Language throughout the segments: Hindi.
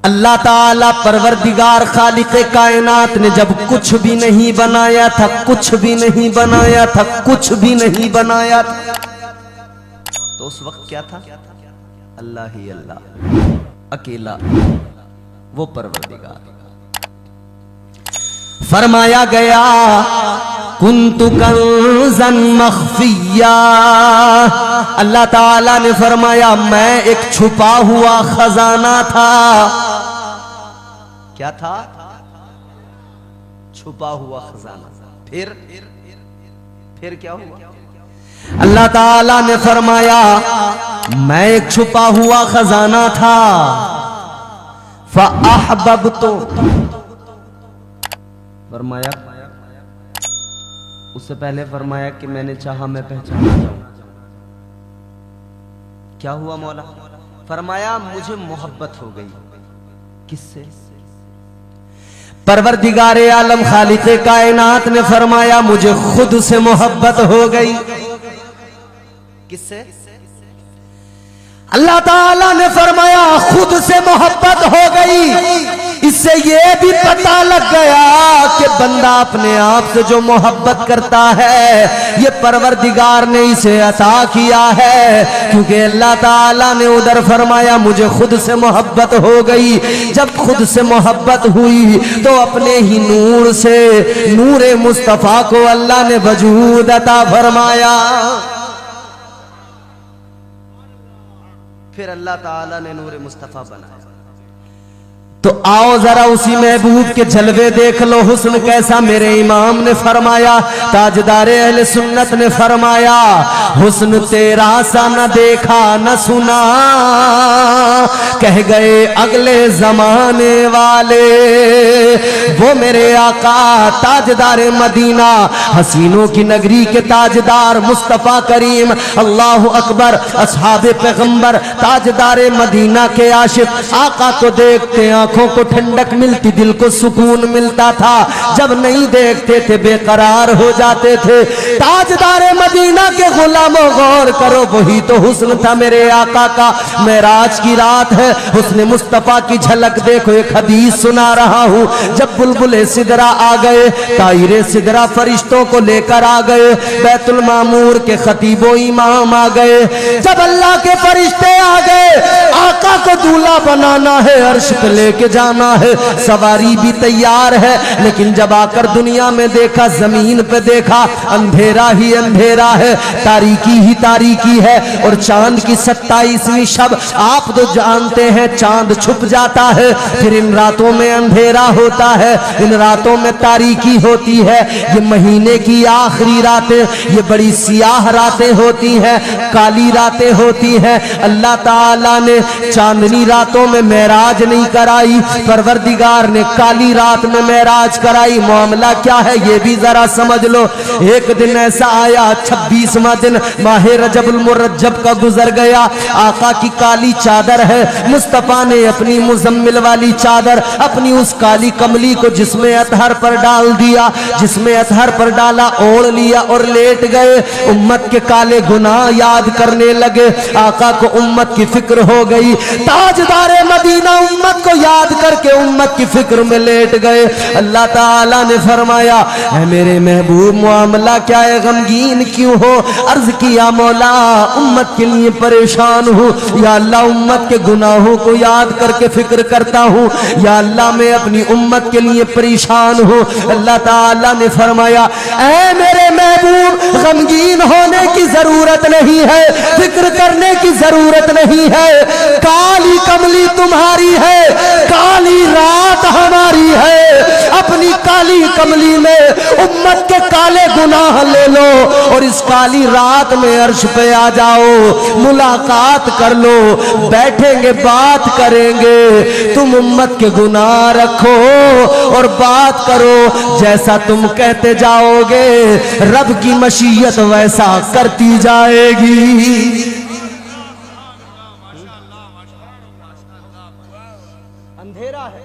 अल्लाह ताला परवरदिगार खालिक़े कायनात ने जब कुछ भी नहीं बनाया था, कुछ भी नहीं बनाया था, कुछ भी नहीं बनाया था, तो उस वक्त क्या था? अल्लाह ही अल्लाह अकेला, वो परवरदिगार। फरमाया गया कुन्तु कंज़न मख़फ़िया, अल्लाह ताला ने फरमाया मैं एक छुपा हुआ खजाना था। क्या था? छुपा हुआ खजाना। फिर क्या हुआ? अल्लाह ताला ने फरमाया मैं एक छुपा हुआ खजाना था। फ़अहबब्तु, फरमाया उससे पहले फरमाया कि मैंने चाहा मैं पहचाना जाऊं। क्या हुआ मौला? फरमाया मुझे मोहब्बत हो गई। किससे? परवरदिगारे आलम खालिक़े कायनात ने फरमाया मुझे खुद से मोहब्बत हो गई। किससे? अल्लाह ताला ने फरमाया खुद से मोहब्बत हो गई। इससे ये भी पता लग गया कि बंदा अपने आप से जो मोहब्बत करता है ये परवरदिगार ने इसे अता किया है, क्योंकि अल्लाह ताला ने उधर फरमाया मुझे खुद से मोहब्बत हो गई। जब खुद से मोहब्बत हुई तो अपने ही नूर से, नूरे मुस्तफा को अल्लाह ने वजूद अता फरमाया। फिर अल्लाह ताला ने नूरे मुस्तफा बनाया। तो आओ जरा उसी महबूब के जलवे देख लो, हुस्न कैसा। मेरे इमाम ने फरमाया, ताजदारे अहले सुन्नत ने फरमाया हुस्न तेरा सा न देखा न सुना, कह गए अगले जमाने वाले। वो मेरे आका ताजदारे मदीना, हसीनों की नगरी के ताजदार मुस्तफा करीम, अल्लाह अकबर, असहाबे पैगंबर, ताजदारे मदीना के आशिक आका को देखते आंखों को ठंडक मिलती, दिल को सुकून मिलता था। जब नहीं देखते थे बेकरार हो जाते थे। ताजदारे मदीना के गुलामों गौर करो, वही तो हुस्न था मेरे आका का। मेराज की रात है, हुस्न मुस्तफा की झलक देखो। एक हदीस सुना रहा हूँ। जब बुलबुले सिदरा आ गए, तायरे सिदरा फरिश्तों को लेकर आ गए, बैतुल मामूर के खतीबो इमाम आ गए। जब अल्लाह के फरिश्ते आ गए, आका को दूल्हा बनाना है, अर्श पे लेके जाना है, सवारी भी तैयार है। लेकिन जब आकर दुनिया में देखा, जमीन पे देखा, अंधेरा ही अंधेरा है, तारीकी ही तारीकी है। और चांद की 27वीं शब, आप तो जानते हैं चांद छुप जाता है, फिर इन रातों में अंधेरा होता है, इन रातों में तारीकी होती है। ये महीने की आखिरी रातें, ये बड़ी सियाह रातें होती हैं, काली रातें होती हैं। अल्लाह ताला ने चांदनी रातों में मेराज नहीं कराई, परवरदिगार ने काली रात में मेराज कराई। मामला क्या है ये भी जरा समझ लो। एक दिन ऐसा आया, 26वां दिन माहे रजबुल मुरज्जब का गुजर गया। आका की काली चादर है, मुस्तफा ने अपनी मुजम्मिल वाली चादर, अपनी उस काली कमली को जिसमें अतहर पर डाल दिया, जिसमें अतहर पर डाला, ओढ़ लिया और लेट गए। उम्मत के काले गुनाह याद करने लगे। आका को उम्मत की फिक्र हो गई। ताजदारे मदीना उम्मत को याद करके उम्मत की फिक्र में लेट गए। अल्लाह ताला ने फरमाया, ऐ मेरे महबूब मामला क्या है, गमगीन क्यों हो? अर्ज किया, मौला उम्मत के लिए परेशान हूँ। या अल्लाह उम्मत के गुनाहों को याद करके फिक्र करता हूँ। या अल्लाह मैं अपनी उम्मत के लिए परेशान हूँ। अल्लाह ताला ने फरमाया, ऐ मेरे महबूब गमगीन होने की जरूरत नहीं है, फिक्र करने की जरूरत नहीं है। काली कमली तुम्हारी है, काली रात हमारी है। अपनी काली कमली में उम्मत के काले गुनाह ले लो और इस काली रात में अर्श पे आ जाओ, मुलाकात कर लो, बैठेंगे बात करेंगे। तुम उम्मत के गुनाह रखो और बात करो। जैसा तुम कहते जाओगे रब की मशीयत वैसा करती जाएगी। अंधेरा है,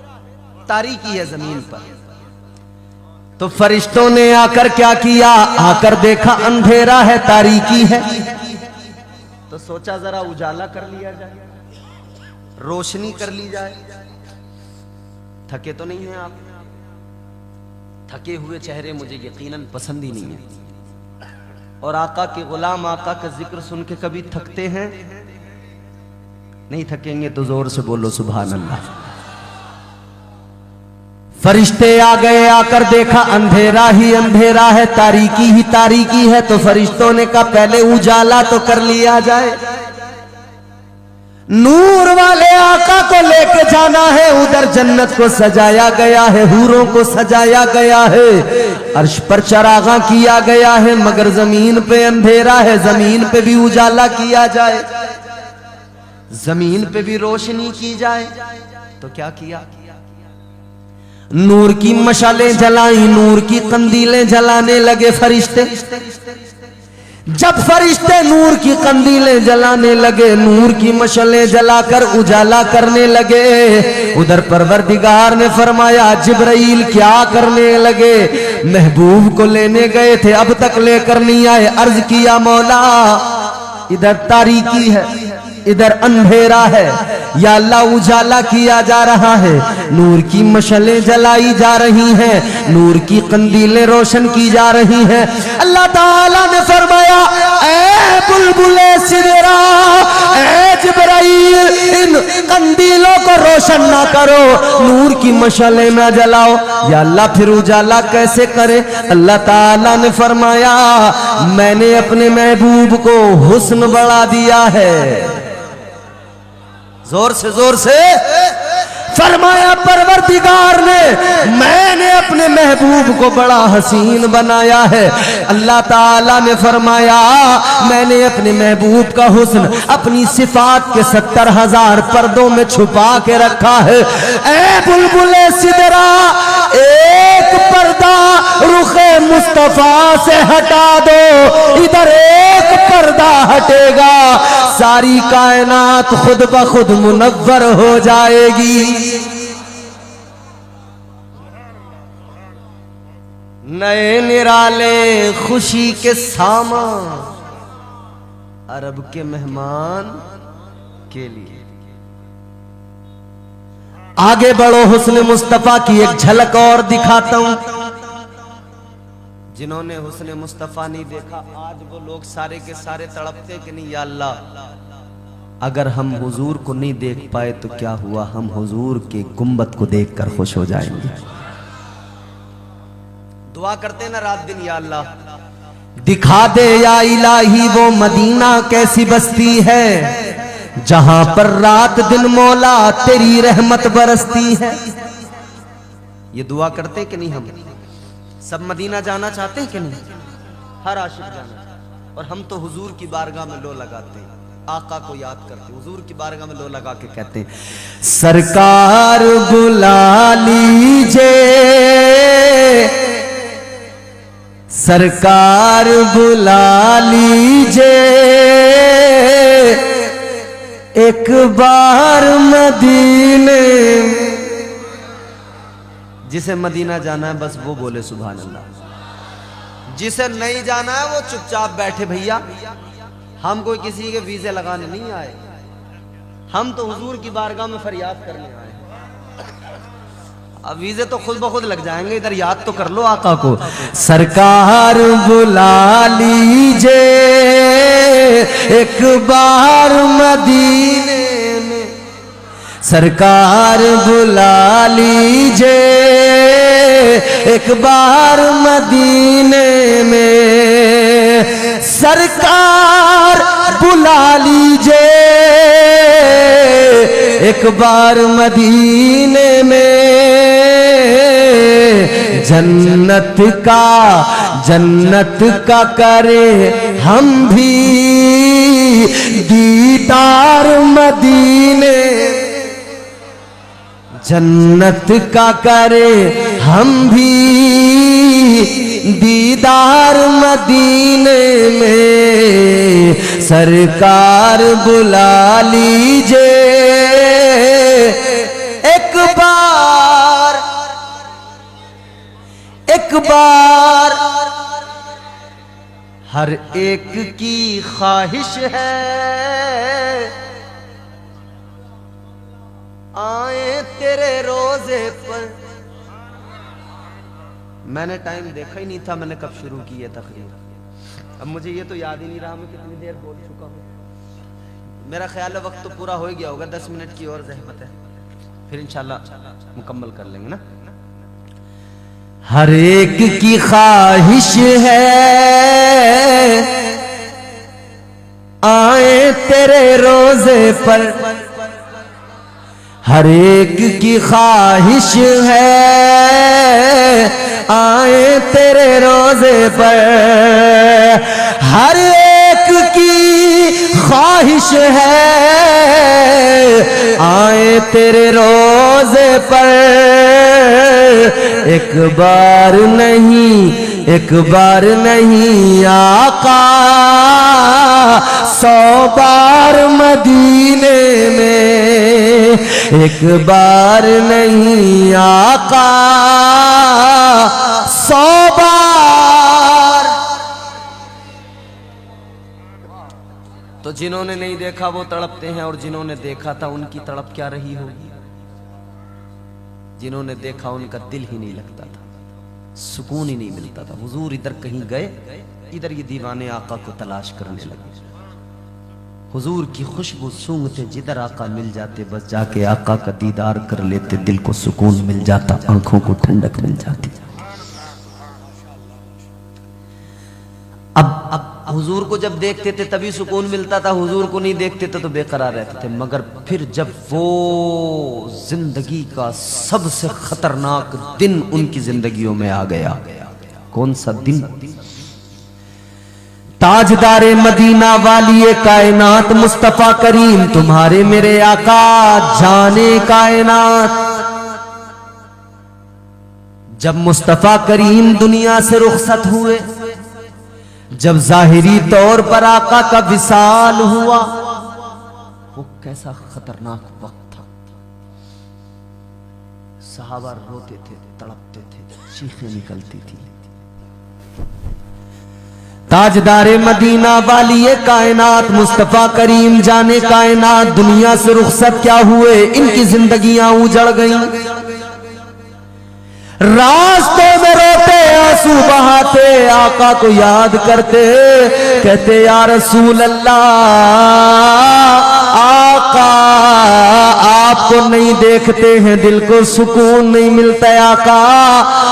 तारीकी है जमीन पर। तो फरिश्तों ने आकर क्या किया? आकर देखा अंधेरा है, तारीकी है, तो सोचा जरा उजाला कर लिया जाए, रोशनी कर ली जाए। थके तो नहीं हैं आप? थके हुए चेहरे मुझे यकीनन पसंद ही नहीं है। और आका के गुलाम आका का जिक्र सुन के कभी थकते हैं? नहीं थकेंगे तो जोर से बोलो सुभान अल्लाह। फरिश्ते आ गए, आकर देखा अंधेरा ही अंधेरा है, तारीकी ही तारीकी है। तो फरिश्तों ने कहा पहले उजाला तो कर लिया जाए। नूर वाले आका को लेके जाना है, उधर जन्नत को सजाया गया है, हूरों को सजाया गया है, अर्श पर चरागा किया गया है, मगर जमीन पे अंधेरा है। जमीन पे भी उजाला किया जाए, जमीन पे भी रोशनी की जाए। तो क्या किया? नूर की मशालें जलाई, नूर की कंदीलें जलाने लगे फरिश्ते। जब फरिश्ते नूर की कंदीलें जलाने लगे, नूर की मशालें जलाकर उजाला करने लगे, उधर परवरदिगार ने फरमाया जिब्राइल क्या करने लगे? महबूब को लेने गए थे, अब तक लेकर नहीं आए। अर्ज किया मौला इधर तारीकी है, इधर अंधेरा है, या अल्लाह उजाला किया जा रहा है, नूर की मशलें जलाई जा रही हैं, नूर की कंदीलें रोशन की जा रही हैं। अल्लाह ताला ने फरमाया ए बुलबुले सिदरा, ए जिब्राइल, इन कंदीलों को रोशन ना करो, नूर की मशलें ना जलाओ। या अल्लाह फिर उजाला कैसे करे? अल्लाह ताला ने फरमाया मैंने अपने महबूब को हुस्न बढ़ा दिया है। जोर से फरमाया परवरदिगार ने मैंने अपने महबूब को बड़ा हसीन बनाया है। अल्लाह ताला ने फरमाया मैंने अपने महबूब का हुस्न अपनी सिफात के 70,000 पर्दों में छुपा के रखा है। ए बुलबुले सिदरा, एक पर्दा रुखे मुस्तफा से हटा दो, इधर एक पर्दा हटेगा, सारी कायनात खुद ब खुद मुनव्वर हो जाएगी। नए निराले खुशी के सामान अरब के मेहमान के लिए। आगे बढ़ो, हुस्न मुस्तफा की एक झलक और दिखाता हूं। जिन्होंने हुस्न मुस्तफा नहीं देखा, आज वो लोग सारे के सारे तड़पते कि नहीं या अल्लाह अगर हम हुजूर को नहीं देख पाए तो क्या हुआ, हम हुजूर के गुंबद को देखकर खुश हो जाएंगे। दुआ करते ना रात दिन या अल्लाह दिखा दे या इलाही वो मदीना कैसी बस्ती है, जहां पर रात दिन मौला तेरी रहमत बरसती है। ये दुआ करते कि नहीं? हम सब मदीना जाना चाहते हैं कि नहीं? हर आशिक जाना चाहते। और हम तो हुजूर की बारगाह में लो लगाते हैं, आका को याद करते, हुजूर की बारगाह में लो लगा के कहते हैं सरकार बुला लीजिए, सरकार बुला लीजिए, एक बार मदीने। जिसे मदीना जाना है बस वो बोले सुभान अल्लाह, जिसे नहीं जाना है वो चुपचाप बैठे। भैया हम कोई किसी के वीजे लगाने नहीं आए, हम तो हुजूर की बारगाह में फरियाद करने आए। अब वीजे तो खुद ब खुद लग जाएंगे, इधर याद तो कर लो आका को। सरकार बुला लीजिए एक बार मदीने में, सरकार बुला लीजिए एक बार मदीने में, सरकार बुला लीजिए एक बार मदीने में, जन्नत का करे हम भी दीदार मदीने, जन्नत का करे हम भी दीदार मदीने में, सरकार बुला लीजिए एक बार। हर एक की ख्वाहिश है आए तेरे रोजे पर। मैंने टाइम देखा ही नहीं था, मैंने कब शुरू की है तकरीर। अब मुझे ये तो याद ही नहीं रहा मैं कितनी देर बोल चुका हूँ। मेरा ख्याल है वक्त तो पूरा हो ही गया होगा, 10 मिनट की और ज़हमत है, फिर इंशाल्लाह मुकम्मल कर लेंगे ना। हर एक की ख्वाहिश है आए तेरे रोजे पर, हर एक की ख्वाहिश है आए तेरे रोजे पर, हर एक की ख्वाहिश है आए तेरे रोजे पर। एक बार नहीं आका 100 बार मदीने में, एक बार नहीं आका 100 बार। तो जिन्होंने नहीं देखा वो तड़पते हैं, और जिन्होंने देखा था उनकी तड़प क्या रही होगी। जिन्होंने देखा उनका दिल ही नहीं लगता था, सुकून ही नहीं मिलता था। हुजूर इधर कहीं गए, इधर ये दीवाने आका को तलाश करने लगे। हुजूर की खुशबू सूंघते, जिधर आका मिल जाते बस जाके आका का दीदार कर लेते, दिल को सुकून मिल जाता, आंखों को ठंडक मिल जाती। अब हुजूर को जब देखते थे तभी सुकून मिलता था, हुजूर को नहीं देखते थे तो बेकरार रहते थे। मगर फिर जब वो जिंदगी का सबसे खतरनाक दिन उनकी जिंदगियों में आ गया, कौन सा दिन? ताजदारे मदीना वाली कायनात मुस्तफा करीम तुम्हारे मेरे आका जाने कायनात, जब मुस्तफा करीम दुनिया से रुखसत हुए, जब जाहिरी तौर पर आका का विसाल हुआ, वो कैसा खतरनाक वक्त था। सहाबा रोते थे, तड़पते थे, चीखें निकलती थी। ताजदारे मदीना वाली कायनात मुस्तफा करीम जाने कायनात दुनिया से रुखसत क्या हुए, इनकी जिंदगियां उजड़ गईं। रास्तों में रोते आंसू बहाते आका को याद करते, कहते या रसूल अल्लाह, आका आपको नहीं देखते हैं दिल को सुकून नहीं मिलता। आका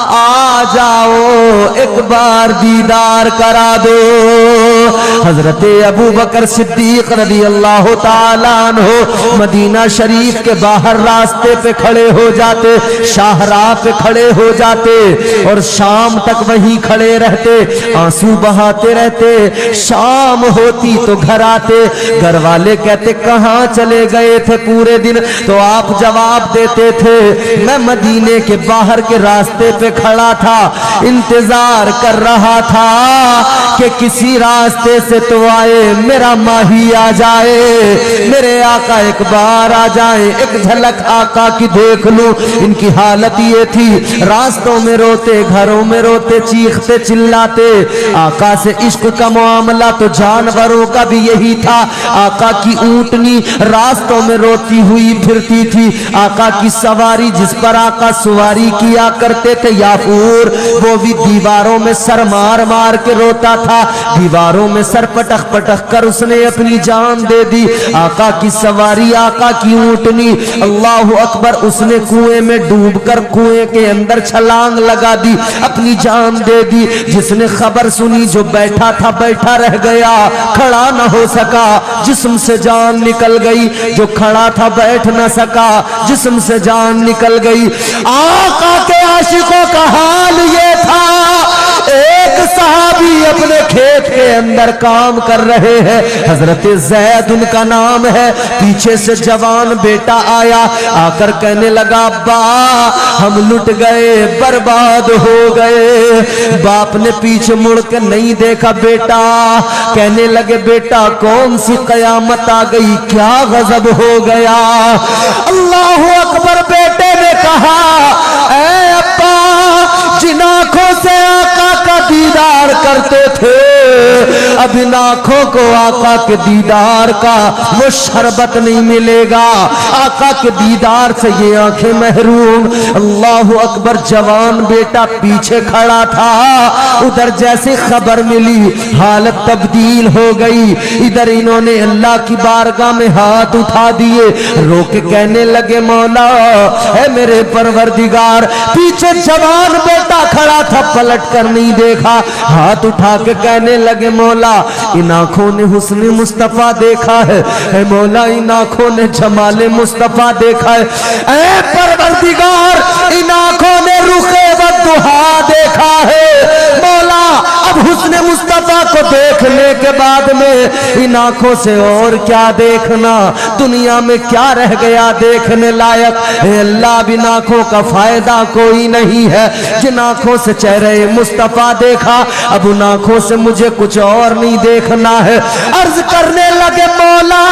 आ जाओ एक बार दीदार करा दो। हजरत अबू बकर सिद्दीक रज़ी अल्लाह ताला अन्हु मदीना शरीफ के बाहर रास्ते पे खड़े हो जाते, शाहराह पे खड़े हो जाते और शाम तक वहीं खड़े रहते, आंसू बहाते रहते। शाम होती तो घर आते, घर वाले कहते कहाँ चले गए थे पूरे दिन? तो आप जवाब देते थे मैं मदीने के बाहर के रास्ते पे खड़ा था, इंतजार कर रहा था कि किसी रास्ते से तो आए, मेरा माही आ जाए, मेरे आका एक बार आ जाए, एक झलक आका की देख लूं। इनकी हालत ये थी, रास्तों में रोते, घरों में रोते, चीखते चिल्लाते। आका से इश्क का मामला तो जानवरों का भी यही था। आका की ऊंटनी रास्तों में रोती हुई फिरती थी। आका की सवारी जिस पर आका सवारी किया करते थे याफूर, वो भी दीवारों में सर मार मार के रोता था। दीवारों में सर पटक पटक कर उसने अपनी जान दे दी। आका की सवारी, आका की ऊंटनी, अल्लाह अकबर, उसने कुएं में डूबकर कुएं के अंदर छलांग लगा दी, अपनी जान दे दी। जिसने खबर सुनी जो बैठा था बैठा रह गया, खड़ा न हो सका, जिस्म से जान निकल गई। जो खड़ा था बैठ न सका, जिस्म से जान निकल गई। आका के आशिकों का हाल ये था, एक सहाबी अपने खेत के अंदर काम कर रहे हैं, हजरत जैद उनका नाम है। पीछे से जवान बेटा आया, आकर कहने लगा अब्बा हम लुट गए, बर्बाद हो गए। बाप ने पीछे मुड़ के नहीं देखा, बेटा कहने लगे बेटा कौन सी कयामत आ गई, क्या गजब हो गया। अल्लाह अकबर, बेटे ने कहा ऐ अब्बा, जिन आंखों से आका का दीदार करते थे अब इन आंखों को आका के दीदार का वो शरबत नहीं मिलेगा, आका के दीदार से ये आंखें महरूम। अल्लाह अकबर। जवान बेटा पीछे खड़ा था, उधर जैसे खबर मिली हालत तब्दील हो गई। इधर इन्होंने अल्लाह की बारगाह में हाथ उठा दिए, रो के कहने लगे मौला है मेरे परवरदिगार। पीछे जवान बेटा खड़ा था, पलट कर नहीं देखा, हाथ उठा के कहने लगे मौला इन आंखों ने हुस्न मुस्तफा देखा है मौला, इन आंखों ने जमाले मुस्तफा देखा है। ऐ परवरदिगार इन आंखों ने रुखे वद्दुहा देखा है मौला। अब हुस्न मुस्तफा को देखने के बाद में इन आंखों से और क्या देखना, दुनिया में क्या रह गया देखने लायक। अल्लाह बिन आंखों का फायदा कोई नहीं है, जिन आंखों से चेहरे मुस्तफा देखा अब उन आंखों से मुझे कुछ और नहीं देखना है। अर्ज करने लगे मौला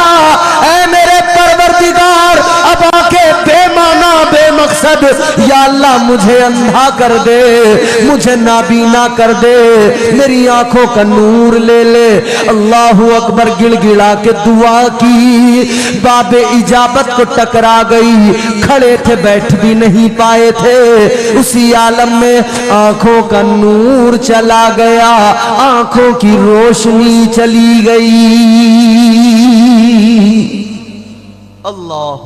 ऐ मेरे परवरदिगार अब आंखें बेमाना बेमकसद, या अल्लाह मुझे अंधा कर दे, मुझे नाबीना कर दे, मेरी आंखों का नूर ले ले। अल्लाहू अकबर। गिड़गिड़ा के दुआ की, बाबे इजाबत को टकरा गई, खड़े थे बैठ भी नहीं पाए थे। उसी आलम में आंखों का नूर चला गया, आंखों की रोशनी चली गई। अल्लाह।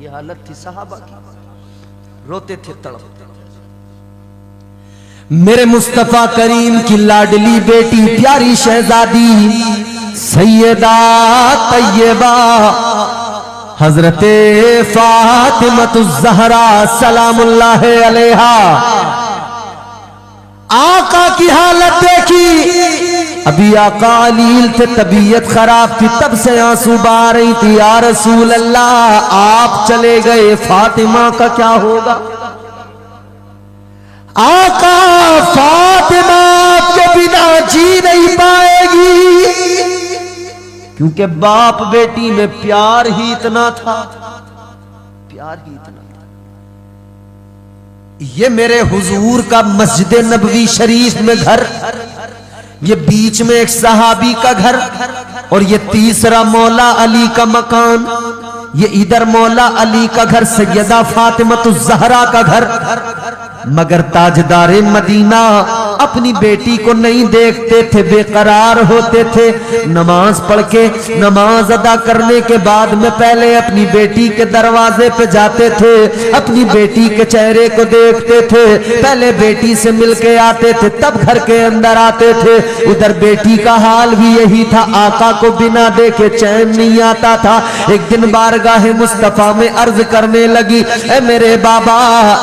ये हालत थी सहाबा की, रोते थे तड़पते। मेरे मुस्तफा करीम की लाडली बेटी प्यारी शहजादी सैयदा तैयबा हजरते फातिमतुज़्ज़हरा सलामुल्लाह अलैहा, आका की हालत देखी। अभी आका अलील थे, तबीयत खराब थी, तब से आंसू बहा रही थी। या रसूल अल्लाह आप चले गए, फातिमा का क्या होगा? आका फातिमा के बिना जी नहीं पाएगी, क्योंकि बाप बेटी में प्यार ही इतना था, प्यार ही इतना था। ये मेरे हुजूर का मस्जिद नबवी शरीफ में घर, ये बीच में एक सहाबी का घर, और ये तीसरा मौला अली का मकान, ये इधर मौला अली का घर, सैयदा फातिमतुज़्ज़हरा का घर। मगर ताजदारे मदीना अपनी बेटी को नहीं देखते थे, बेकरार होते थे। नमाज पढ़ के, नमाज अदा करने के बाद में पहले अपनी बेटी के दरवाजे पे जाते थे, अपनी बेटी के चेहरे को देखते थे, पहले बेटी से मिलके आते थे, तब घर के अंदर आते थे। उधर बेटी का हाल भी यही था, आका को बिना देखे चैन नहीं आता था। एक दिन बारगाह मुस्तफा में अर्ज करने लगी, ए मेरे बाबा,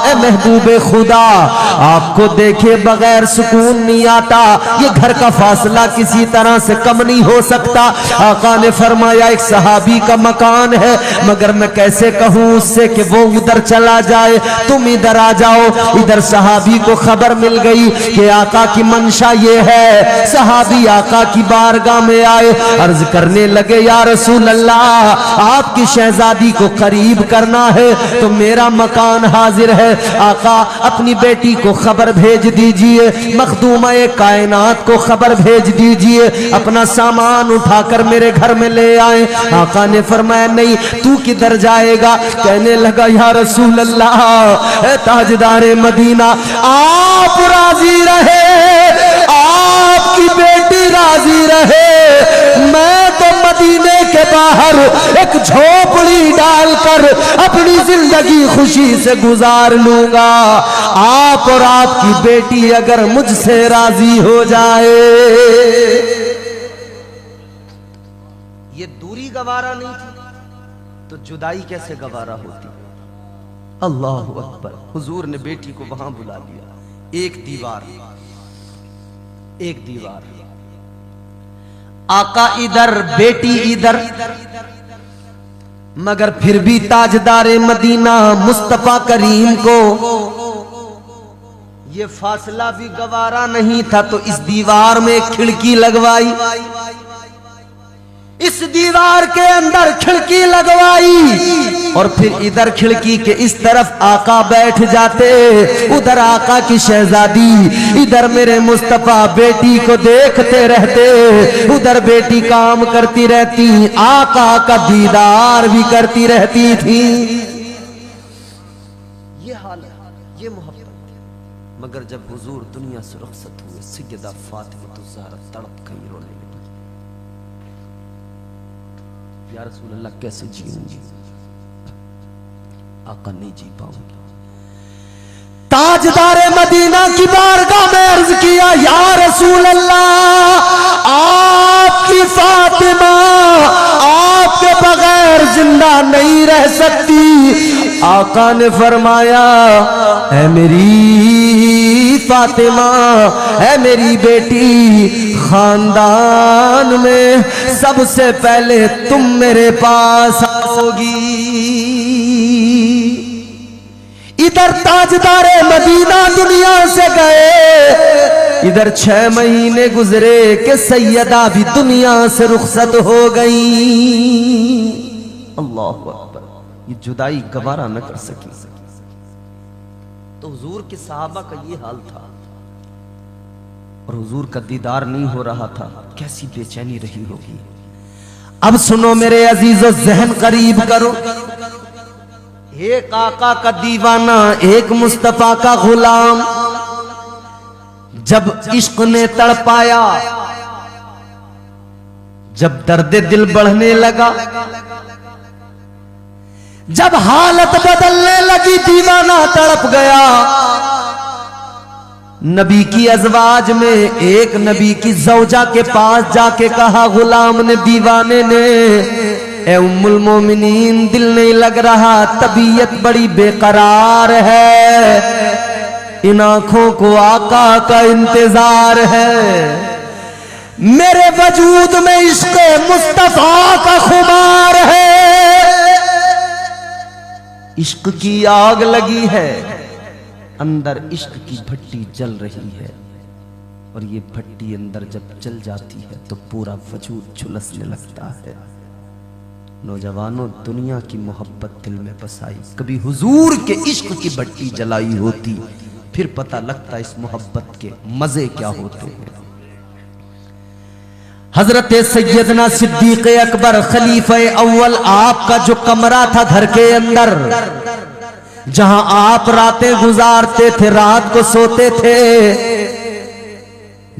ए महबूबे खुदा, आपको देखे बगैर सुकून नहीं आता, ये घर का फासला किसी तरह से कम नहीं हो सकता। आका ने फरमाया एक सहाबी का मकान है, मगर मैं कैसे कहूँ उससे कि वो उधर चला जाए, तुम इधर आ जाओ। इधर सहाबी को खबर मिल गई कि आका की मंशा ये है। सहाबी आका की बारगाह में आए, अर्ज करने लगे या रसूल अल्लाह आपकी शहजादी को करीब करना है तो मेरा मकान हाजिर है। आका अपनी बेटी को खबर भेज दीजिए, मखदूमा कायनात को खबर भेज दीजिए, अपना सामान उठाकर मेरे घर में ले आए। आका ने फरमाया नहीं, तू किधर जाएगा? कहने लगा या रसूल अल्लाह ताजदारे मदीना आप राजी रहे, आपकी बेटी राजी रहे, मैं तो मदीने के बाहर एक झोपड़ी डालकर अपनी जिंदगी खुशी से गुजार लूंगा, आप और आपकी बेटी अगर मुझसे राजी हो जाए। ये दूरी गवारा नहीं थी तो जुदाई कैसे गवारा होती? अल्लाह अकबर। हुजूर ने बेटी को वहां बुला लिया, एक दीवार, एक दीवार, आका इधर बेटी इधर, मगर फिर भी ताजदारे मदीना मुस्तफा करीम को ये फासला भी गवारा नहीं था, तो इस दीवार में एक खिड़की लगवाई। इस दीवार के अंदर खिड़की लगवाई और फिर इधर खिड़की के इस तरफ आका बैठ जाते, उधर आका की शहजादी, इधर मेरे मुस्तफा बेटी को देखते रहते, उधर बेटी काम करती रहती, आका का दीदार भी करती रहती थी। ये हाल है, ये मोहब्बत। मगर जब हुजूर दुनिया से रुखसत हुए, सैयदा फातिमा ज़हरा तड़प गई, रोने लगी, या रसूल अल्लाह कैसे जीऊंगी, आका नहीं जी पाऊंगी। ताजदारे मदीना की बारगाह में अर्ज किया, या रसूल अल्लाह आपकी फातिमा आपके बगैर जिंदा नहीं रह सकती। आका ने फरमाया, है मेरी फातिमा, है मेरी बेटी, खानदान में सबसे पहले तुम मेरे पास आओगी। इधर ताजदारे मदीना दुनिया से गए, इधर 6 महीने गुजरे कि सैयदा भी दुनिया से रुखसत हो गई। अल्लाह अकबर, ये जुदाई गवारा न कर सकी। तो हुजूर के सहाबा का ये हाल था और हुजूर का दीदार नहीं हो रहा था, कैसी बेचैनी रही होगी। अब सुनो मेरे अजीजों, जहन करीब करो। एक आका का दीवाना, एक मुस्तफा का गुलाम, जब इश्क ने तड़पाया, जब दर्द दिल बढ़ने लगा, जब हालत बदलने लगी, दीवाना तड़प गया। नबी की अजवाज में एक नबी की जौजा के पास जाके कहा, गुलाम ने, दीवाने ने, ए उम्मुल मोमिनीन, दिल नहीं लग रहा, तबीयत बड़ी बेकरार है, इन आंखों को आका का इंतजार है, मेरे वजूद में इश्क मुस्तफा का खुमार है, इश्क की आग लगी है, अंदर इश्क की भट्टी जल रही है, और ये भट्टी अंदर जब जल जाती है तो पूरा वजूद झुलसने लगता है। नौजवानों, दुनिया की मोहब्बत दिल में बसाई, कभी हुजूर के इश्क की भट्टी जलाई होती, फिर पता लगता इस मोहब्बत के मजे क्या होते हैं। हजरत सैयदना सिद्दीक अकबर खलीफे अव्वल, आपका जो कमरा था घर के अंदर, जहां आप रातें गुजारते थे, रात को सोते थे,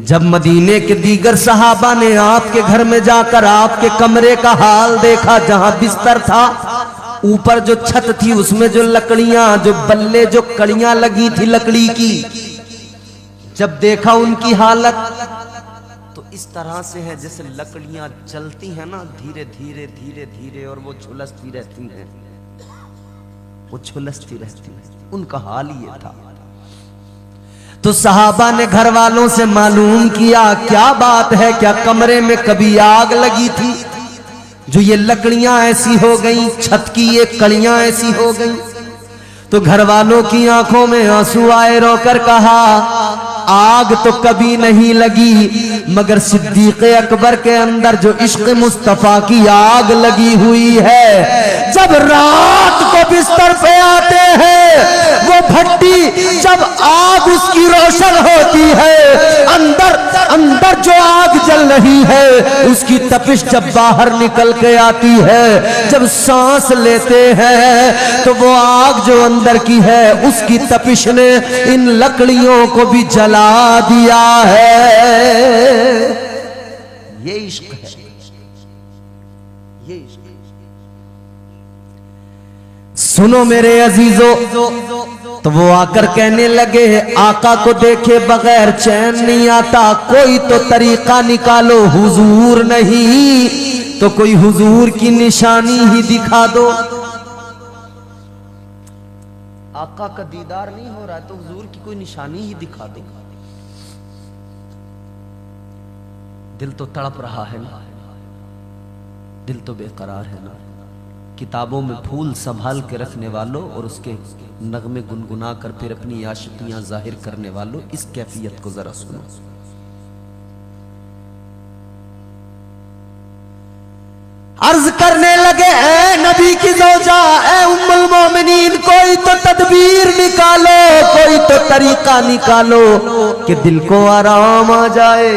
जब मदीने के दीगर सहाबा ने आपके घर में जाकर आपके कमरे का हाल देखा, जहां बिस्तर था, ऊपर जो छत थी उसमें जो लकड़ियां, जो बल्ले, जो कड़ियां लगी थी लकड़ी की, जब देखा उनकी हालत तो इस तरह से है जैसे लकड़ियां जलती हैं ना, धीरे धीरे धीरे धीरे, और वो झुलसती रहती हैं, वो झुलसती रहती है। उनका हाल ये था। तो सहाबा ने घर वालों से मालूम किया, क्या बात है, क्या कमरे में कभी आग लगी थी जो ये लकड़ियां ऐसी हो गई, छत की ये कड़ियां ऐसी हो गई? तो घर वालों की आंखों में आंसू आए, रोकर कहा, आग तो कभी नहीं लगी, मगर सिद्दीक अकबर के अंदर जो इश्क मुस्तफा की आग लगी हुई है, जब रात को बिस्तर पे आते हैं, वो भट्टी जब आग उसकी रोशन होती है, अंदर अंदर जो आग जल रही है उसकी तपिश जब बाहर निकल के आती है, जब सांस लेते हैं तो वो आग जो अंदर की है उसकी तपिश ने इन लकड़ियों को भी जला दिया है। ये इश्क है, ये इश्क। सुनो मेरे अजीजों, तो वो आकर कहने लगे, आका को देखे बगैर चैन नहीं आता, कोई तो तरीका निकालो, हुजूर नहीं तो कोई हुजूर की निशानी ही दिखा दो। आका का दीदार नहीं हो रहा तो हुजूर की कोई निशानी ही दिखा दो। दिल तो तड़प रहा है ना, दिल तो बेकरार है ना। किताबों में फूल संभाल के रखने वालों और उसके नगमे गुनगुना कर फिर अपनी आशिकियां जाहिर करने वालों, इस कैफियत को जरा सुनो। नबी की ज़ौजा, ए उम्मुल मोमिनीन, कोई तो तदबीर निकालो, कोई तो तरीका निकालो कि दिल को आराम आ जाए।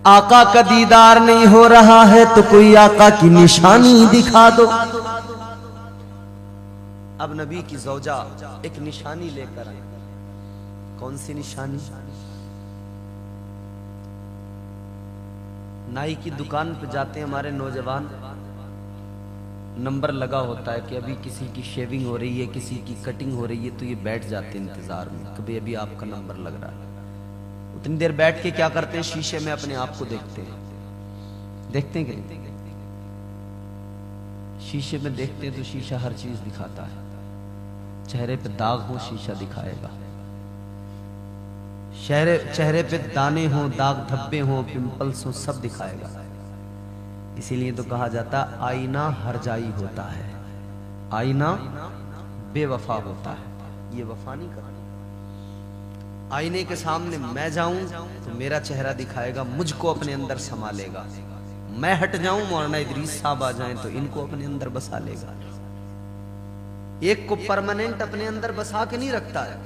आका का दीदार नहीं हो रहा है तो कोई आका की निशानी दिखा दो। अब नबी की ज़ौजा एक निशानी लेकर आए। कौन सी निशानी? नाई की दुकान पे जाते हैं हमारे नौजवान, नंबर लगा होता है कि अभी किसी की शेविंग हो रही है, किसी की कटिंग हो रही है, तो ये बैठ जाते हैं इंतजार में, कभी अभी आपका नंबर लग रहा है। उतनी देर बैठ के क्या करते हैं, शीशे में अपने आप को देखते हैं। देखते हैं कि शीशे में देखते हैं तो शीशा हर चीज दिखाता है। चेहरे पे दाग हो शीशा दिखाएगा, चेहरे पे दाने हो, दाग धब्बे हो, पिंपल्स हो, सब दिखाएगा। इसीलिए तो कहा जाता आईना हरजाई होता है, आईना बेवफा होता है, ये वफा नहीं करता। आईने के सामने मैं जाऊं तो मेरा चेहरा दिखाएगा, मुझको अपने अंदर समा लेगा। मैं हट जाऊं, मौलाना इदरीस साहब आ जाएं तो इनको अपने अंदर बसा लेगा। एक को परमानेंट अपने अंदर बसा के नहीं रखता है।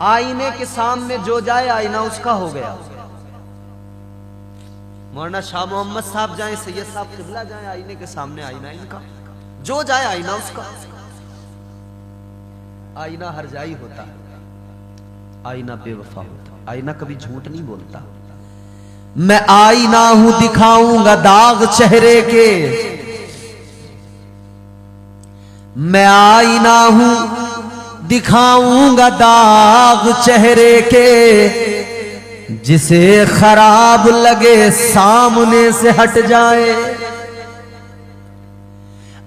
आईने के सामने जो जाए आईना उसका हो गया। मौलाना शाह मोहम्मद साहब जाए, सैयद साहब किबला जाए, आईने के सामने आईना इनका, जो जाए आईना उसका। आईना हरजाई होता है, आईना बेवफा होता है, आईना कभी झूठ नहीं बोलता। मैं आईना हूं, दिखाऊंगा दाग चेहरे के। मैं आईना हूं, दिखाऊंगा दाग चेहरे के। जिसे खराब लगे सामने से हट जाए।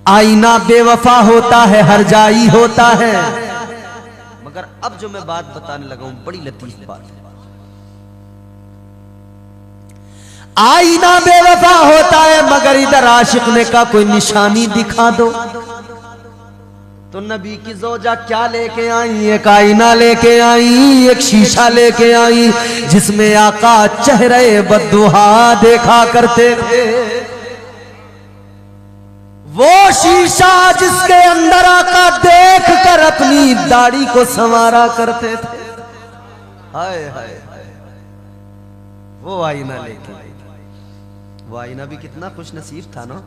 आईना बेवफा होता है, हरजाई होता है। मगर अब जो मैं बात बताने लगा हूं बड़ी लतीफ बात है। आईना बेवफा होता है, मगर इधर आशिक ने कहा कोई निशानी दिखा दो। तो नबी की ज़ौजा क्या लेके आई? एक आईना लेके आई, एक शीशा लेके आई, जिसमें आका चेहरे बद्दुहा देखा करते थे। वो शीशा जिसके अंदर आका देख कर अपनी दाढ़ी को संवारा करते थे। हाय हाय हाय, वो आईना लेके आई। वो आईना भी कितना खुश नसीब था ना।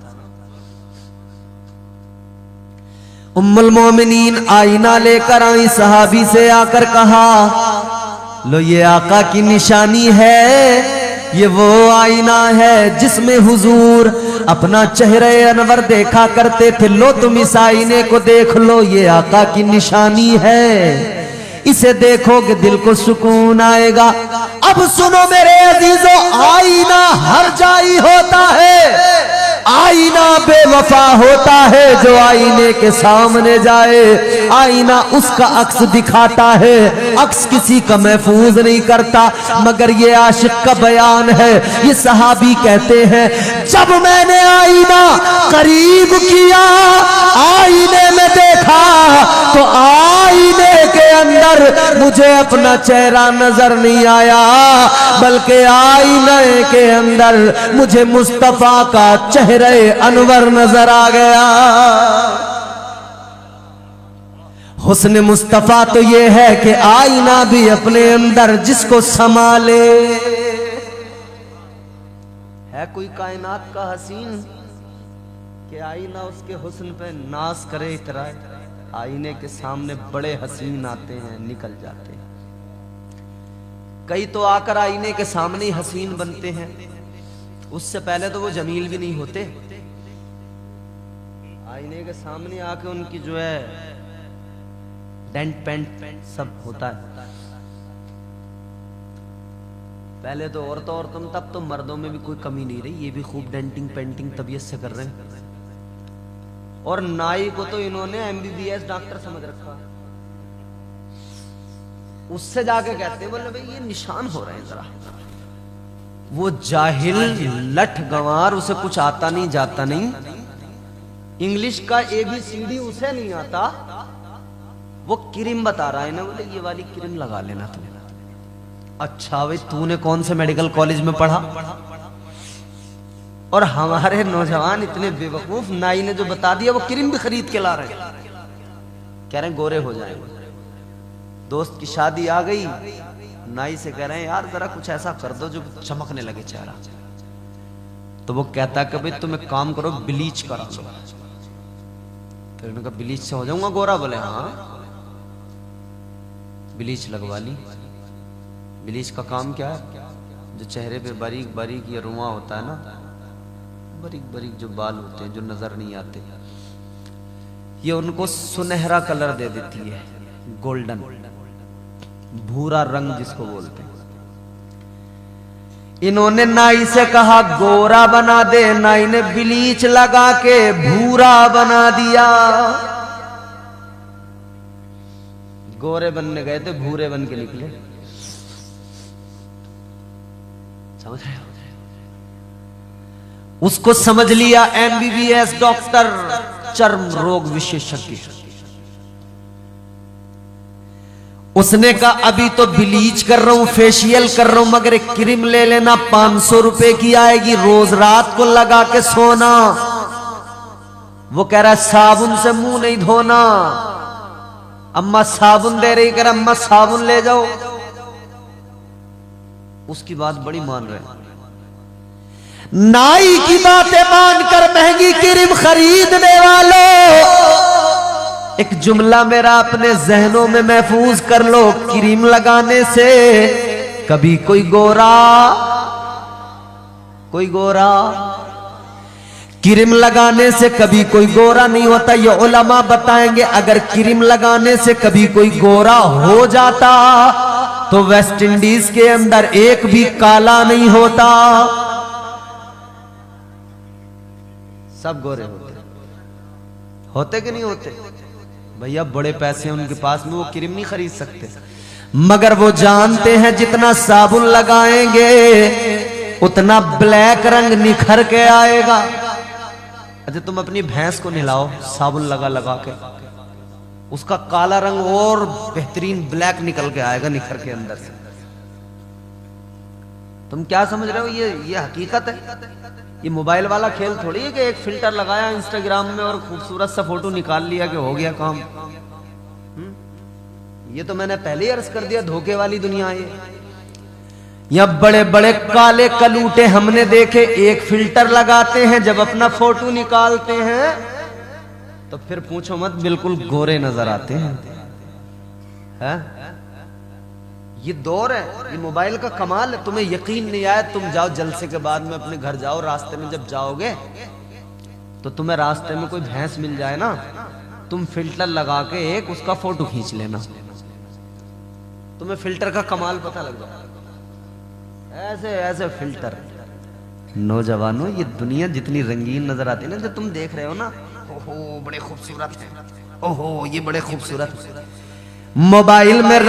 उम्मुल मोमिनीन आईना लेकर आई, सहाबी से आकर कहा लो ये आका की निशानी है, ये वो आईना है जिसमें हुजूर अपना चेहरे अनवर देखा करते थे। लो तुम इस आईने को देख लो, ये आका की निशानी है, इसे देखोगे दिल को सुकून आएगा। अब सुनो मेरे अजीजों, आईना हरजाई होता है, आईना बेवफा होता है। जो आईने के सामने जाए, आईना उसका अक्स दिखाता है, अक्स किसी का महफूज नहीं करता। मगर ये आशिक का बयान है। ये सहाबी कहते हैं जब मैंने आईना करीब किया, आईने में देखा तो आईने के अंदर मुझे अपना चेहरा नजर नहीं आया, बल्कि आईने के अंदर मुझे मुस्तफा का चेहरे अनवर नजर आ गया। हुस्न मुस्तफा तो ये है कि आईना भी अपने अंदर जिसको संभाले। है कोई कायनात का हसीन कि आईना उसके हुस्न पे नाज करे, इतराए। आईने के सामने बड़े हसीन आते हैं, निकल जाते हैं। कई तो आकर आईने के सामने ही हसीन बनते हैं, उससे पहले तो वो जमील भी नहीं होते। आईने के सामने आके उनकी जो है डेंट पेंट सब होता है। पहले तो औरतों में, तब तो मर्दों में भी कोई कमी नहीं रही, ये भी खूब डेंटिंग पेंटिंग तबीयत से कर रहे हैं। और नाई को तो इन्होंने MBBS डॉक्टर समझ रखा। उससे जाके कहते हैं बोले भाई ये निशान हो रहे हैं जरा। वो जाहिल लठ गंवार, उसे कुछ आता नहीं जाता नहीं, इंग्लिश का ABCD उसे नहीं आता, वो क्रीम बता रहा है ना, बोले ये वाली क्रीम लगा लेना तुम। अच्छा भाई तूने कौन से मेडिकल कॉलेज में पढ़ा? और हमारे नौजवान इतने बेवकूफ, नाई ने जो बता दिया वो क्रीम भी खरीद के ला रहे हैं, कह रहे हैं गोरे हो जाएंगे। दोस्त की शादी आ गई, नाई से कह रहे हैं यार जरा कुछ ऐसा कर दो जो चमकने लगे चेहरा। तो वो कहता कि भाई तुम एक काम करो, ब्लीच करा लो। फिर उन्होंने कहा ब्लीच से हो जाऊंगा गोरा? बोले हाँ, ब्लीच लगवा ली। ब्लीच का काम क्या है? जो चेहरे पे बारीक बारीक ये रुआ होता है ना, बारीक बारीक जो बाल होते हैं जो नजर नहीं आते, ये उनको सुनहरा कलर दे देती है, गोल्डन, भूरा रंग जिसको बोलते हैं। इन्होंने नाई से कहा गोरा बना दे, नाई ने ब्लीच लगा के भूरा बना दिया। गोरे बनने गए थे, भूरे बन के निकले। समझ रहे हो? उसको समझ लिया MBBS डॉक्टर, चर्म रोग विशेषज्ञ। उसने कहा अभी तो ब्लीच कर रहा हूं, फेशियल कर रहा हूं, मगर एक क्रीम ले लेना, 500 रुपए की आएगी, रोज रात को लगा के सोना। वो कह रहा है साबुन से मुंह नहीं धोना। अम्मा साबुन दे रही, कह रहा अम्मा साबुन ले जाओ। उसकी बात बड़ी मान रहे। नाई की बातें मानकर महंगी क्रीम खरीदने वालों, एक जुमला मेरा अपने जहनों में महफूज कर लो, क्रीम लगाने से कभी कोई गोरा क्रीम लगाने से कभी कोई गोरा नहीं होता। ये उलमा बताएंगे अगर क्रीम लगाने से कभी कोई गोरा हो जाता तो वेस्ट इंडीज के अंदर एक भी काला नहीं होता, सब गोरे होते कि नहीं होते? भैया बड़े पैसे हैं उनके पास में, वो क्रीम नहीं खरीद सकते, मगर वो जानते हैं जितना साबुन लगाएंगे उतना ब्लैक रंग निखर के आएगा। अच्छा तुम अपनी भैंस को नहलाओ साबुन लगा लगा के, उसका काला रंग और बेहतरीन ब्लैक निकल के आएगा निखर के अंदर से। तुम क्या समझ रहे हो? ये हकीकत है। ये मोबाइल वाला खेल थोड़ी है कि एक फिल्टर लगाया इंस्टाग्राम में और खूबसूरत सा फोटो निकाल लिया कि हो गया काम। ये तो मैंने पहले ही अर्ज कर दिया, धोखे वाली दुनिया है। या बड़े बड़े काले कलूटे हमने देखे, एक फिल्टर लगाते हैं, जब अपना फोटो निकालते हैं तो फिर पूछो मत, बिल्कुल गोरे नजर आते हैं। ये दौर है, ये मोबाइल का कमाल है। तुम्हें यकीन नहीं आया, तुम जाओ जलसे के बाद में अपने घर जाओ, रास्ते में जब जाओगे तो तुम्हें रास्ते में कोई भैंस मिल जाए ना, तुम फिल्टर लगा के एक उसका फोटो खींच लेना, तुम्हें फिल्टर का कमाल पता लग जाए। ऐसे ऐसे फिल्टर। नौजवानों ये दुनिया जितनी रंगीन नजर आती है ना, जो तुम देख रहे हो ना, ओहो बड़े खूबसूरत है, ओहो ये बड़े खूबसूरत। मोबाइल में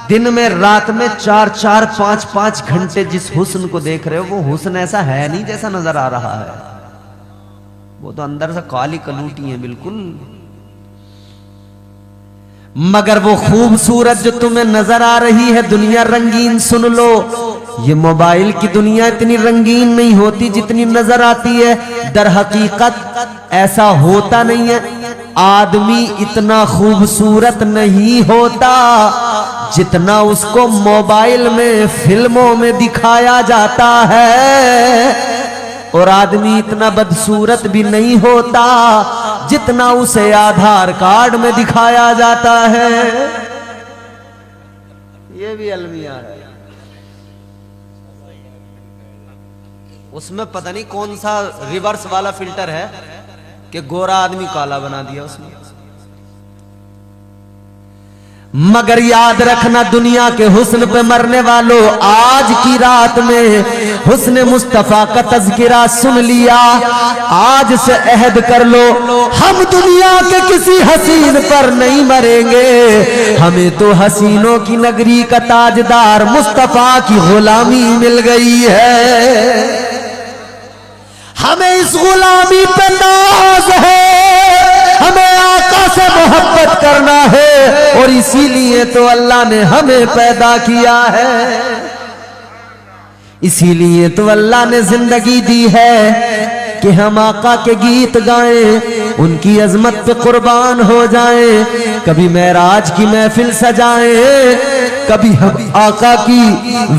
दिन में रात में 4-4 5-5 घंटे जिस हुस्न को देख रहे हो, वो हुस्न ऐसा है नहीं जैसा नजर आ रहा है। वो तो अंदर से काली कलूटी है बिल्कुल। मगर वो खूबसूरत जो तुम्हें नजर आ रही है दुनिया रंगीन, सुन लो, ये मोबाइल की दुनिया इतनी रंगीन नहीं होती जितनी नजर आती है। दर हकीकत ऐसा होता नहीं है। आदमी इतना खूबसूरत नहीं होता जितना उसको मोबाइल में फिल्मों में दिखाया जाता है, और आदमी इतना बदसूरत भी नहीं होता जितना उसे आधार कार्ड में दिखाया जाता है। ये भी अलमिया है। उसमें पता नहीं कौन सा रिवर्स वाला फिल्टर है कि गोरा आदमी काला बना दिया उसने। मगर याद रखना, दुनिया के हुस्न पे मरने वालों, आज की रात में हुस्न मुस्तफा का तज़किरा सुन लिया, आज से अहद कर लो, हम दुनिया के किसी हसीन पर नहीं मरेंगे, हमें तो हसीनों की नगरी का ताजदार मुस्तफा की गुलामी मिल गई है। हमें इस गुलामी पे नाज है, हमें आका से मोहब्बत करना है, और इसीलिए तो अल्लाह ने हमें पैदा किया है। इसीलिए तो अल्लाह ने जिंदगी दी है कि हम आका के गीत गाएं, उनकी अजमत पे कुर्बान हो जाएं, कभी मेराज की महफिल सजाएं, कभी हम आका की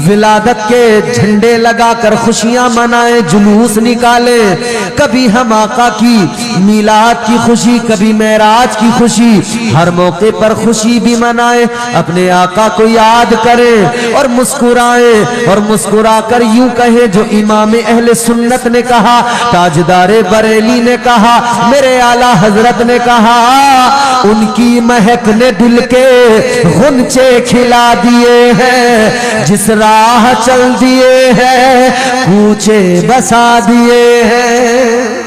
विलादत के झंडे लगाकर खुशियां मनाएं, जुलूस निकालें, कभी हम आका की मीलाद की खुशी, कभी मेराज की खुशी, हर मौके पर खुशी भी मनाएं, अपने आका को याद करें और मुस्कुराएं और मुस्कुराकर यूं कहें जो इमाम अहले सुन्नत ने कहा, ताजदारे बरेली ने कहा, मेरे आला हजरत ने कहा, उनकी महक ने दिल के गुंचे खिला दिए हैं, जिस राह चल दिए हैं कूचे बसा दिए हैं।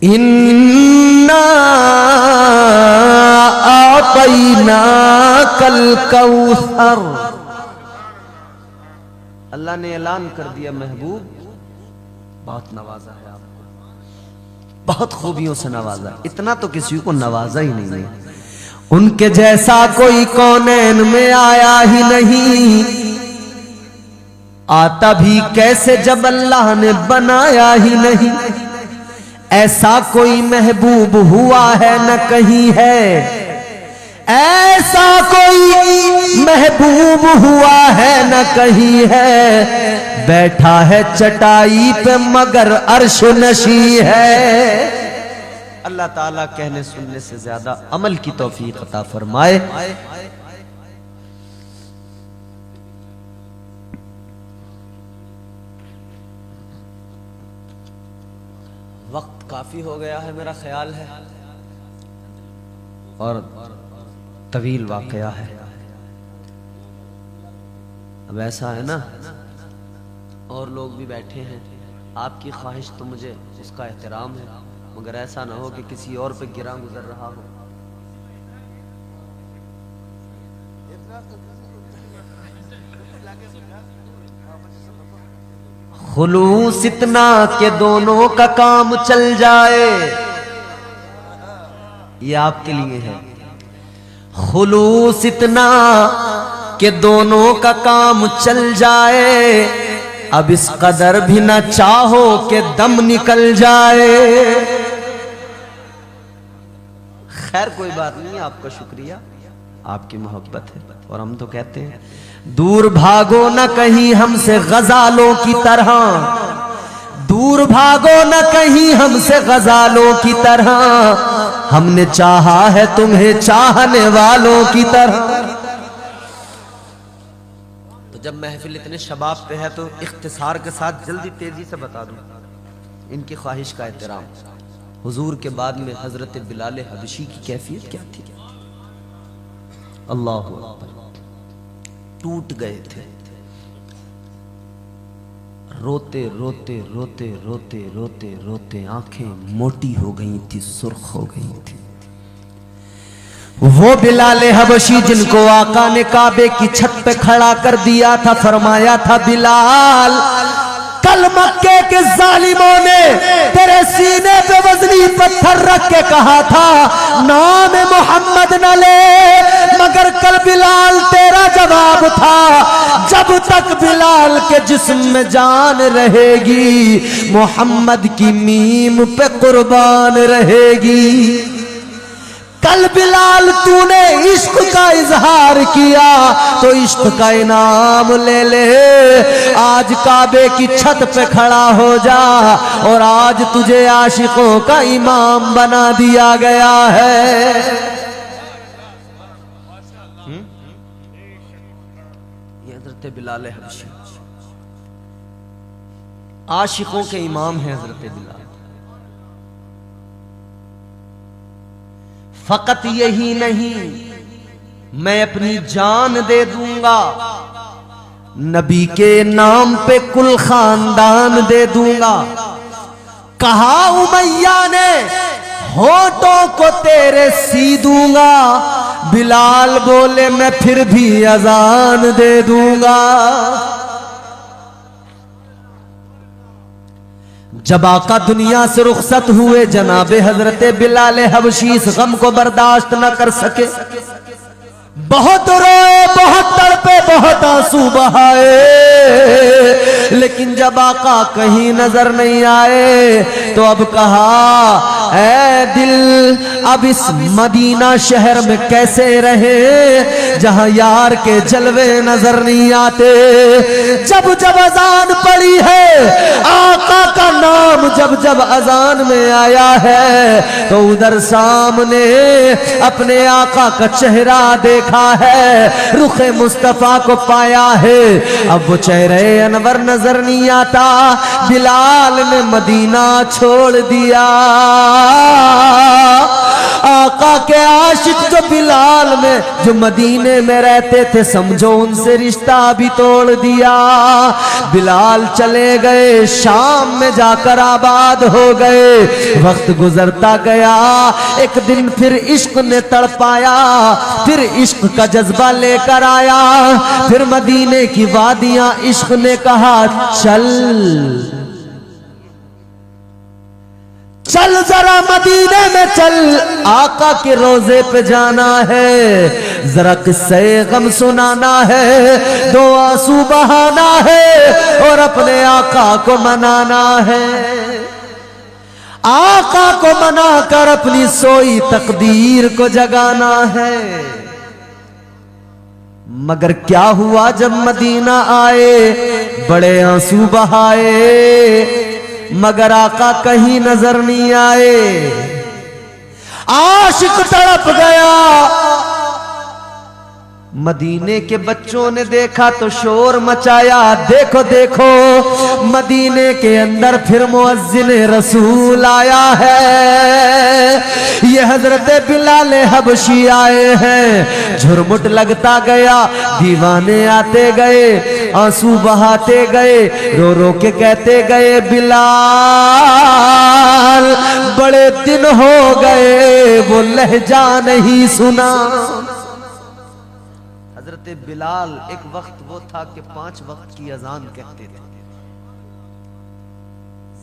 इन्ना आतैना कल कौसर, अल्लाह ने ऐलान कर दिया, महबूब बहुत नवाजा है आपको, बहुत खूबियों से नवाजा, इतना तो किसी को नवाजा ही नहीं है, उनके जैसा कोई कौनैन में आया ही नहीं, आता भी कैसे जब अल्लाह ने बनाया ही नहीं, ऐसा कोई महबूब हुआ है न कहीं है, ऐसा कोई महबूब हुआ है न कहीं है, बैठा है चटाई पे मगर अर्श नशी है। अल्लाह ताला कहने सुनने से ज्यादा अमल की तौफीक अता फरमाए। वक्त काफी हो गया है मेरा ख्याल है, और तवील वाकया है। अब ऐसा है ना, और लोग भी बैठे हैं, आपकी ख्वाहिश तो मुझे उसका एहतराम है, मगर ऐसा ना हो कि किसी और पे गिरा गुजर रहा हो। खुलूस इतना के दोनों का काम चल जाए, ये आपके लिए है। खुलूस इतना के दोनों का काम चल जाए, अब इस कदर भी न चाहो कि दम निकल जाए। खैर कोई बात नहीं, आपका शुक्रिया, आपकी मोहब्बत है, और हम तो कहते हैं दूर भागो न कहीं हमसे गजालों की तरह, दूर भागो न कहीं हमसे गजालों की तरह, हमने चाहा है तुम्हें चाहने वालों की तरह। तो जब महफिल इतने शबाब पे है तो इख्तिसार के साथ जल्दी तेजी से बता दूं इनकी ख्वाहिश का एहतराम। हुजूर के बाद में हजरत बिलाल हबशी की कैफियत क्या थी? अल्लाह अकबर, टूट गए थे, रोते रोते रोते रोते रोते रोते आंखें मोटी हो गई थी, सुर्ख हो गई थी। वो बिलाल हबशी जिनको आका ने काबे की छत पे खड़ा कर दिया था, फरमाया था बिलाल, कल मक्के के जालिमों ने तेरे सीने पे वजनी पत्थर रख के कहा था नाम मोहम्मद न ले, मगर कल बिलाल तेरा जवाब था, जब तक बिलाल के जिस्म में जान रहेगी मोहम्मद की मीम पे कुर्बान रहेगी। कल बिलाल तूने इश्क का इजहार किया तो इश्क का इनाम ले ले, आज काबे की छत पे खड़ा हो जा, और आज तुझे आशिकों का इमाम बना दिया गया है। ये हजरत बिलाल हबशी आशिकों के इमाम है। हजरत बिलाल फकत यही नहीं, मैं अपनी जान दे दूंगा, नबी के नाम पे कुल खानदान दे दूंगा। कहा उमैया ने होठों को तेरे सी दूंगा, बिलाल बोले मैं फिर भी अजान दे दूंगा। जब आका दुनिया से रुखसत हुए, जनाबे हजरत बिलाल हबशी इस गम को बर्दाश्त न कर सके, बहुत रोए, बहुत तड़पे, बहुत आंसू बहाए, लेकिन जब आका कहीं नजर नहीं आए तो अब कहा, ऐ दिल अब इस मदीना शहर में कैसे रहे जहां यार के जलवे नजर नहीं आते। जब जब अजान पड़ी है, आका का नाम जब जब अजान में आया है, तो उधर सामने अपने आका का चेहरा देखा है, रुखे मुस्तफा को पाया है। अब वो चेहरे अनवर नजर नहीं आता। बिलाल ने मदीना छोड़ दिया। आका के आशिक जो बिलाल में, जो मदीने में रहते थे, समझो उनसे रिश्ता भी तोड़ दिया। बिलाल चले गए, शाम में जाकर आबाद हो गए। वक्त गुजरता गया, एक दिन फिर इश्क ने तड़पाया, फिर इश्क का जज्बा लेकर आया, फिर मदीने की वादियां इश्क ने कहा, चल चल जरा मदीने में चल, आका के रोजे पे जाना है, जरा किस्से गम सुनाना है, दो आंसू बहाना है और अपने आका को मनाना है। आका को मनाकर अपनी सोई तकदीर को जगाना है। मगर क्या हुआ जब मदीना आए, बड़े आंसू बहाए, मगर आका कहीं नजर नहीं आए। आशिक तड़प गया। मदीने के बच्चों ने देखा तो शोर मचाया, देखो देखो मदीने के अंदर फिर मुअज्जिन रसूल आया है, ये हजरत बिलाल हबशी आए हैं। झुरमुट लगता गया, दीवाने आते गए, आंसू बहाते गए, रो रो के कहते गए, बिलाल बड़े दिन हो गए वो लहजा नहीं सुना। हजरत बिलाल एक वक्त वो था कि 5 वक्त की अजान कहते थे।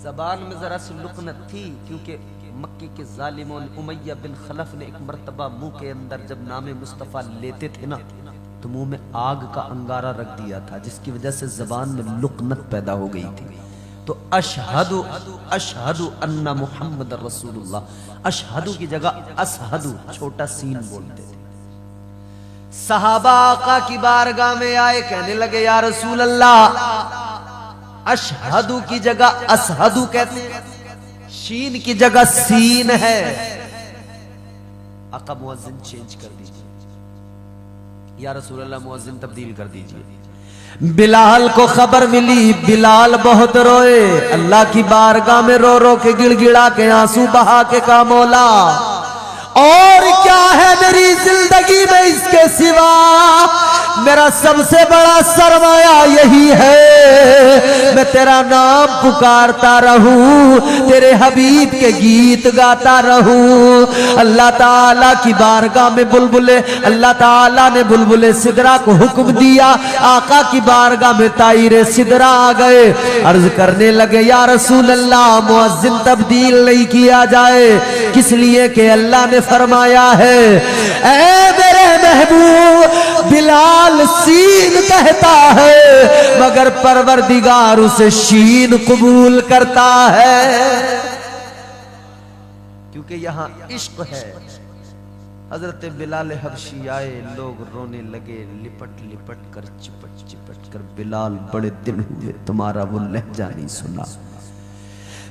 जबान में जरा सी लुकनत थी, क्योंकि मक्के के जालिमों उमैया बिन खलफ ने एक मर्तबा मुंह के अंदर जब नामे मुस्तफा लेते थे ना, तो मुंह में आग का अंगारा रख दिया था, जिसकी वजह से जबान में लुकनत पैदा हो गई थी। तो अशहदु अशहदु अन्ना मुहम्मद रसूलुल्लाह, अशहदु की जगह असहदु छोटा सीन बोलते थे। सहाबा आका की बारगाह में आए, कहने लगे, या रसूल अल्लाह, अशहदु की जगह असहदु कहते, शीन की जगह सीन है। आका मुअज्जिन चेंज कर दीजिए, या रसूल अल्लाह मुअज्जिन तब्दील कर दीजिए। बिलाल को खबर मिली, बिलाल बहुत रोए, अल्लाह की बारगाह में रो रो के गिड़गिड़ा के आंसू बहा के कहा, मौला और क्या है मेरी जिंदगी में इसके सिवा, मेरा सबसे बड़ा सरमाया यही है, मैं तेरा नाम पुकारता रहूं, तेरे हबीब के गीत गाता रहूं। अल्लाह ताला की बारगाह में बुलबुले, अल्लाह ताला ने बुलबुले सिदरा को हुक्म दिया, आका की बारगाह में ताईरे सिदरा आ गए। अर्ज करने लगे, या रसूल अल्लाह मुअज्जिन तब्दील नहीं किया जाए, किस लिए कि अल्लाह ने फरमाया है, ऐ मेरे महबूब बिलाल सीन कहता है, मगर परवरदिगार उसे शीन कबूल करता है, क्योंकि यहां इश्क है। हजरत बिलाल हबशी आए, लोग रोने लगे, लिपट लिपट कर, चिपट चिपट कर, बिलाल बड़े दिन हुए तुम्हारा वो लहजा नहीं सुना।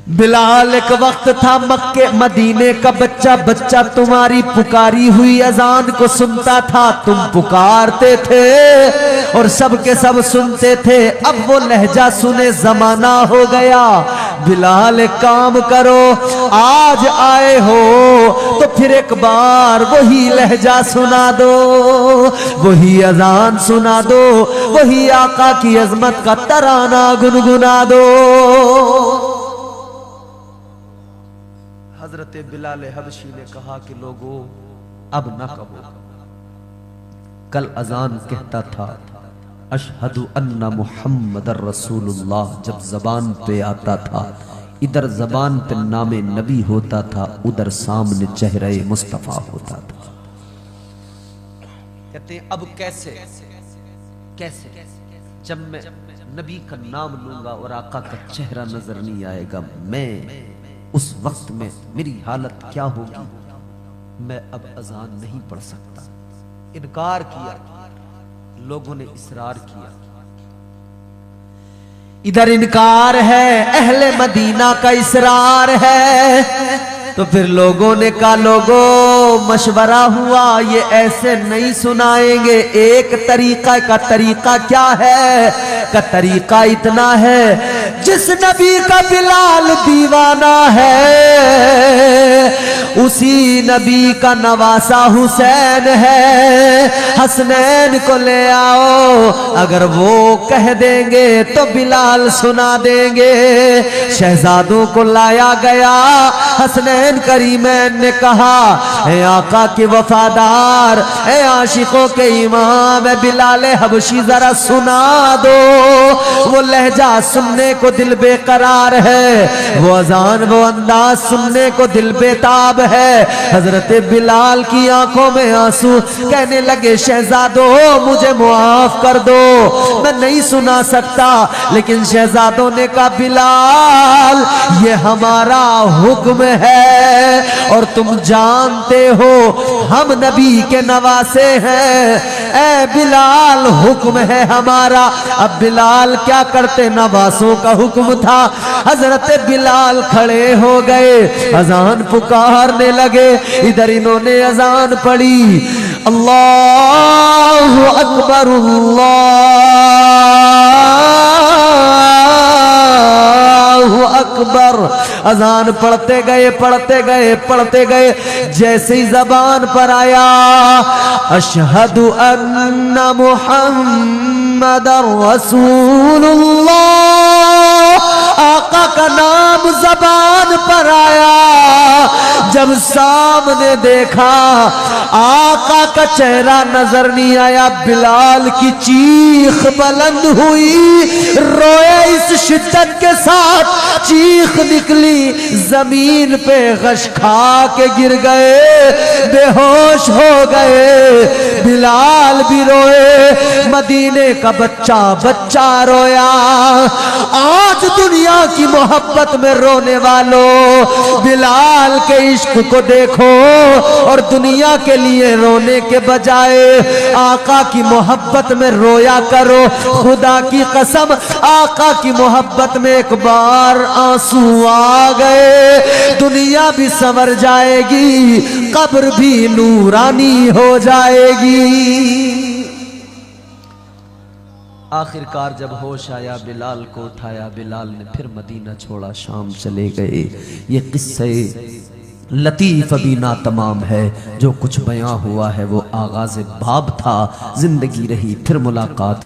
बिलाल एक वक्त था मक्के मदीने का बच्चा, बच्चा तुम्हारी पुकारी हुई अजान को सुनता था, तुम पुकारते थे और सब के सब सुनते थे। अब वो लहजा सुने जमाना हो गया। बिलाल एक काम करो, आज आए हो तो फिर एक बार वही लहजा सुना दो, वही अजान सुना दो, वही आका की अजमत का तराना गुनगुना दो। हजरत बिलाल हबशी ने कहा कि लोगों अब न कहो, कल अजान कहता था अशहदु अन्ना मुहम्मदर रसूलुल्लाह, जब जबान पे आता था, इधर जबान पे नामे नबी होता था, उधर सामने चेहरे मुस्तफा होता था। कहते हैं अब कैसे कैसे, जब मैं नबी का नाम लूंगा और आका का चेहरा नजर नहीं आएगा, मैं उस वक्त में मेरी हालत क्या होगी, मैं अब अजान नहीं पढ़ सकता। इनकार किया, लोगों ने इसरार किया। इधर इनकार है, अहले मदीना का इसरार है। तो फिर लोगों ने कहा, लोगों मशवरा हुआ, ये ऐसे नहीं सुनाएंगे। एक तरीका क्या है? का तरीका इतना है, जिस नबी का बिलाल दीवाना है उसी नबी का नवासा हुसैन है, हसनैन को ले आओ। अगर वो कह देंगे तो बिलाल सुना देंगे। शहजादों को लाया गया। हसनैन करीमैन ने कहा, ए आका के वफादार, ए आशिकों के इमाम, ए बिलाल हबशी जरा सुना दो। वो लहजा सुनने को दिल बेकरार है, वो अजान वो अंदाज सुनने को दिल बेताब है। हजरत बिलाल की आंखों में आंसू, कहने लगे, शहजादों मुझे मुआफ कर दो, मैं नहीं सुना सकता। लेकिन शहजादों ने कहा, बिलाल ये हमारा हुक्म है और तुम जानते हो हम नबी के नवासे हैं। ए बिलाल हुक्म है हमारा। अब बिलाल क्या करते, नवासों का हुक्म था। हजरत बिलाल खड़े हो गए, अजान पुकारने लगे। इधर इन्होंने अजान पढ़ी, अल्लाहु अकबर अल्लाहु अकबर। अजान पढ़ते गए। जैसे ही जबान पर आया, अशहदु अन्ना मुहम्मदर रसूलुल्लाह, आका का नाम जबान पर आया। जब सामने देखा, आका का चेहरा नजर नहीं आया। बिलाल की चीख बुलंद हुई, रोए इस शिद्दत के साथ, चीख निकली, जमीन पे गश खा के गिर गए, बेहोश हो गए। बिलाल भी रोए, मदीने का बच्चा रोया। आज दुनिया की मोहब्बत में रोने वालों, बिलाल के इश्क को देखो और दुनिया के लिए रोने के बजाय आका की मोहब्बत में रोया करो। खुदा की कसम, आका की मोहब्बत में एक बार आंसू आ गए, दुनिया भी संवर जाएगी, कब्र भी नूरानी हो जाएगी। आखिरकार जब होश आया, बिलाल को उठाया, बिलाल ने फिर मदीना छोड़ा, शाम चले गए। ये किस्से लतीफ अभी ना तमाम है, जो कुछ बयां हुआ है वो आगाज़ बाब था। जिंदगी रही, फिर मुलाकात।